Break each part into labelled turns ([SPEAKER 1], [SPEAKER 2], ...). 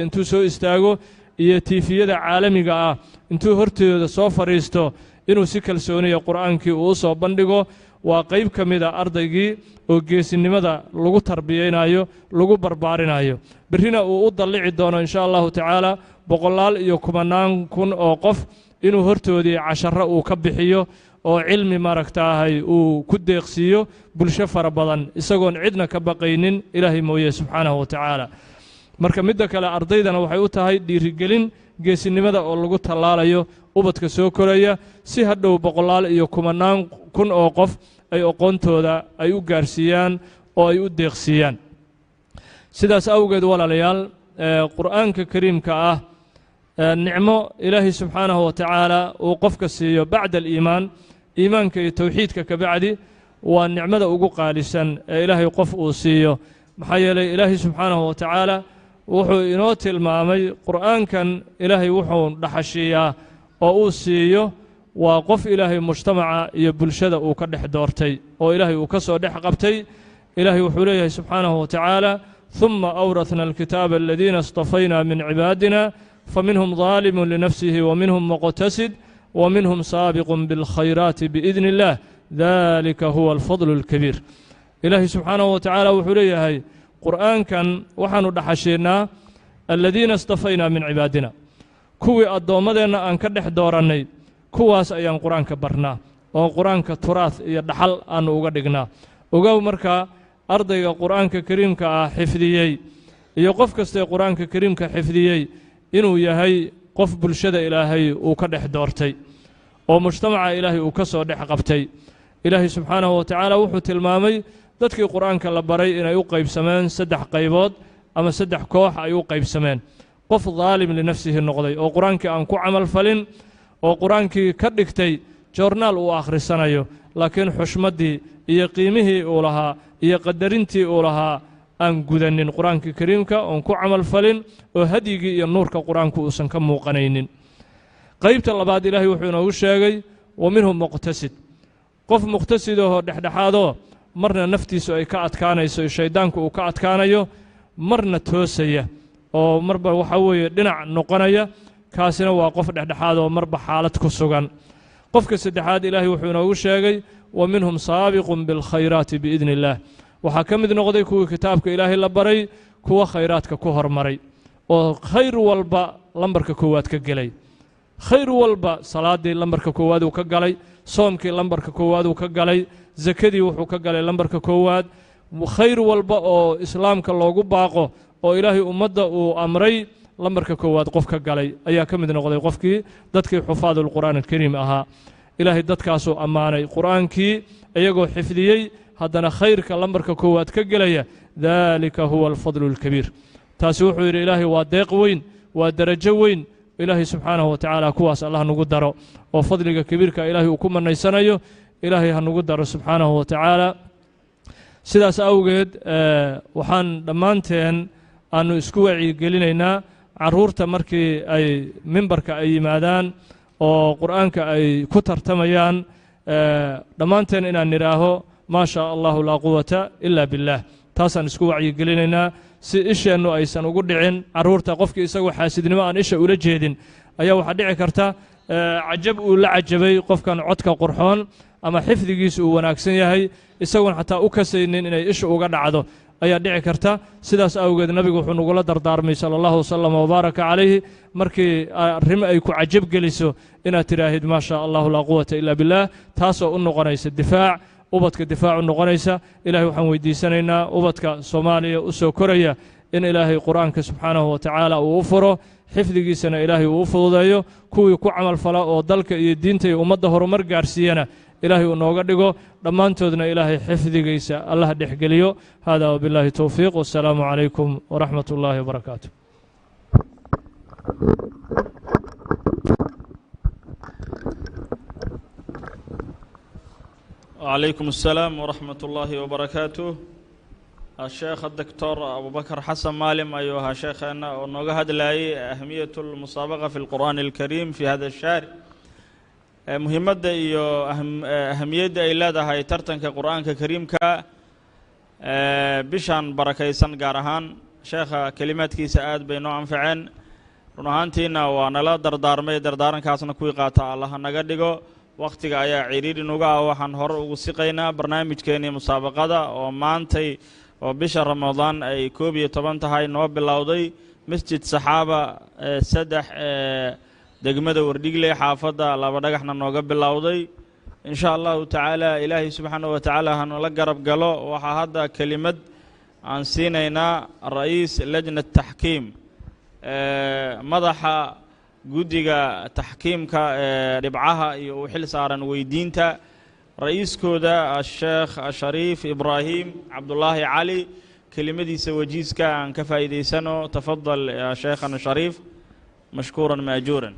[SPEAKER 1] intuu soo istaago iyo tiifiyada caalamiga ah intuu hortooda soo fariisto inuu si kalsooniyo quraankii uu soo bandhigo waa qayb kamida ardaygii oo geesinimada lagu tarbiyeynayo lagu barbaarinayo birina uu u dalici doono insha Allah taala boqolaal iyo kumanaan kun oo qof inuu hortoodii casharo uu ka bixiyo oo cilmi maragtaahay uu ku deeqsiyo bulsho fara badan isagoon cidna ka baqaynin ilaahay mooyee subxaanahu wa tacaala marka midda kale ardaydana waxay u tahay dhiirigelin geesinimada oo lagu tallaalayo ubadka soo koraya si hadhow boqolaal iyo kumanaan kun oo qof ay aqoontooda ay u gaarsiiyaan oo ay u deeqsiiyaan sidaas awgeed walaalayaal quraanka kariimka ah nicmo ilaahay subxaanahu wa tacaala uu qofka siiyo bacda aliimaan iimaanka iyo tawxiidka ka bacdi waa nicmada ugu qaalisan ee ilaahay qof uu siiyo maxaa yeelay ilaahay subxaanahu wa tacaala wuxuu inoo tilmaamay quraankan ilaahay wuxuu dhaxashiyaa oo uu siiyo waa qof ilaahay mujtamaca iyo bulshada uu ka dhex doortay oo ilaahay uu ka soo dhex qabtay ilaahay wuxuu leeyahay subxaanahu wa tacaala thumma awrathna alkitaaba aladiina istafayna min cibaadina faminhum zaalimun linafsihi waminhum muqtasid ومنهم سابق بالخيرات بإذن الله ذلك هو الفضل الكبير إلهي سبحانه وتعالى وحليه قرآن كان وحن دحشينا الذين اصطفينا من عبادنا كوي الدومدنا أن كدح دورني كواس أيام قرآن كبرنا وقرآن كتراث يدحل أن أغدقنا وقو مركا أرضي قرآن كريم كحفظيي يقف كستي قرآن كريم كحفظيي إنو يهي qof bulshada ilaahay uu ka dhex doortay oo mujtamaca ilaahay uu ka soo dhex qabtay ilaahay subxaanahu wa tacaala wuxuu tilmaamay dadkii quraanka la baray inay u qaybsameen saddex qaybood ama saddex koox ay u qaybsameen qof dhaalim linafsihi noqday oo quraankii aan ku camal falin oo quraankii ka dhigtay joornaal uu akhrisanayo laakiin xushmadii iyo qiimihii uu lahaa iyo qadarintii uu lahaa aan gudanin quraanka kariimka oo ku camal falin oo hadiyigi iyo nuurka quraanku uusan ka muuqanaynin qaybta labaad ilaahay wuxuu inoo sheegay waminhum muqtasid qof muqtasid oo dhexdhexaado marna naftiisu ay ka adkaanayso shaydaanku uu ka adkaanayo marna toosaya oo marba waxa weeye dhinac noqonaya kaasina waa qof dhexdhexaad oo marba xaalad ku sugan qofka saddexaad ilaahay wuxuu inoo sheegay waminhum saabiqun bil khayraati biidnillah waxaa ka mid noqday kuwii kitaabka ilaahay la baray kuwa khayraadka ku hormaray oo khayr walba lambarka koowaad ka galay khayr walba salaadii lambarka koowaad uu ka galay soomkii lambarka koowaad uu ka galay zakadii wuxuu ka galay lambarka koowaad khayr walba oo islaamka loogu baaqo oo ilaahay ummadda uu amray lambarka koowaad qof ka galay ayaa ka mid noqday qofkii dadkii xufaadul quraan alkariim ahaa ilaahay dadkaasuu ammaanay quraankii iyagoo xifdiyey haddana khayrka lambarka koowaad ka gelaya dalika huwa alfadlu alkabiir taasi wuxuu yidhi ilaahay waa deeq weyn waa darajo weyn ilaahay subxaanahu wa tacaala kuwaas allah nagu daro oo fadliga kabiirka ilaahay uu ku manaysanayo ilaahay ha nagu daro subxaanahu wa tacaala sidaas awgeed waxaan dhammaanteen aanu isku wacyigelinaynaa carruurta markii ay mimbarka ay yimaadaan oo qur'aanka ay ku tartamayaan dhammaanteen inaan nidhaaho ما شاء الله لا قوة إلا بالله تاسان اسكو وعي قلينينا سي إشي أنه أيسان وقود عين عرورتا قفك إساقو حاسدين ما أن إشي أولا جيدين أيها وحد عكرتا عجب أولا عجبي قفكان عدك قرحون أما حفظ جيس وناكسين يهي إساقون حتى أكسينين إني إشي أولا عدو أيها دعي كرتا سيداس أوقات النبي وحن وقال دردارمي صلى الله وسلم وبارك عليه مركي رمى يكو عجب قليسو إنا تراهد ما شاء الله لا قوة إلا بالله تاسو أنه قنيس الدفاع ubadka difaacu noqonaysa ilaahay waxaan weydiisanaynaa ubadka Soomaaliya u soo koraya in ilaahay quraanka subxaanahu wa tacaala uu furo xifdigiisana ilaahay uu fududeeyo kuwii ku camal fala oo dalka iyo diinta iyo ummadda horumar gaarsiiyana ilaahay uu nooga dhigo dhammaantoodna ilaahay xifdigiisa Allah dhexgeliyo hada wa billahi tawfiiq wassalaamu calaykum wa rahmatullahi wa barakaatuh
[SPEAKER 2] وعليكم السلام ورحمة الله وبركاته الشيخ الدكتور أبو بكر حسن مالم أيها شيخنا ونوجه لي أهمية المسابقة في القرآن الكريم في هذا الشهر مهمة أهمية إلى هاي ترتن كقرآن كريم بشان بركيسان قارهان sheekha kelimaadkiisa aad bay noo anfaceen run ahaantiina waa nala dardaarmay dardaarankaasna kuwii qaata allah naga dhigo waqtiga ayaa ciriiri nuga ah waxaan hore ugu siqaynaa barnaamijkeennii musaabaqada oo maantay oo bisha ramadaan ay 11 tahay noo bilowday masjid saxaaba 3 degmada Wardhigle xaafadda laba dhagaxna nooga bilowday insha Allah taala ilaahi subhanahu wa taala hanu la garab galo waxa hadda kelimad aan siinayna ra'iis lajna tahkiim madaxa guddiga tahkiimka dhibcaha iyo u xil saaran weydiinta ra'iiskooda Sheikh Shariif Ibrahim Abdullah Ali kelimadiisa wajiiska aan ka faa'iideysano tafadal ya Sheikhana Shariif mashkuuran maajuuran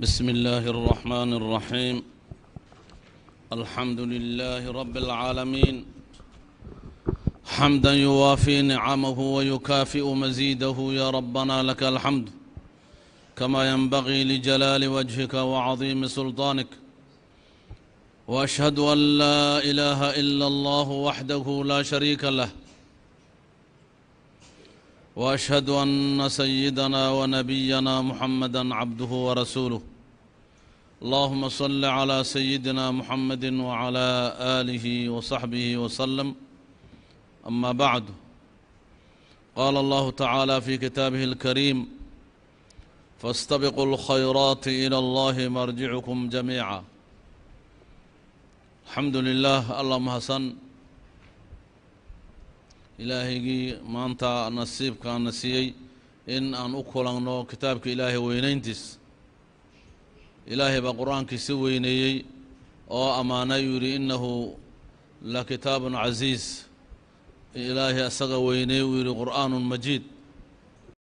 [SPEAKER 3] بسم الله الرحمن الرحيم الحمد لله رب العالمين حمدا يوافي نعمه ويكافئ مزيده يا ربنا لك الحمد كما ينبغي لجلال وجهك وعظيم سلطانك وأشهد أن لا إله إلا الله وحده لا شريك له وأشهد أن سيدنا ونبينا محمدا عبده ورسوله اللهم صل على سيدنا محمد وعلى آله وصحبه وسلم أما بعد قال الله تعالى في كتابه الكريم فاستبقوا الخيرات إلى الله مرجعكم جميعا الحمد لله اللهم حسن إلهي ما أنت نصيب كان نسيي إن أن أكلنا كتابك إلهي وينينتس إلهي بقرآن كسويني أو أمانة يري إنه لكتاب عزيز إلهي أسغويني ويري قرآن مجيد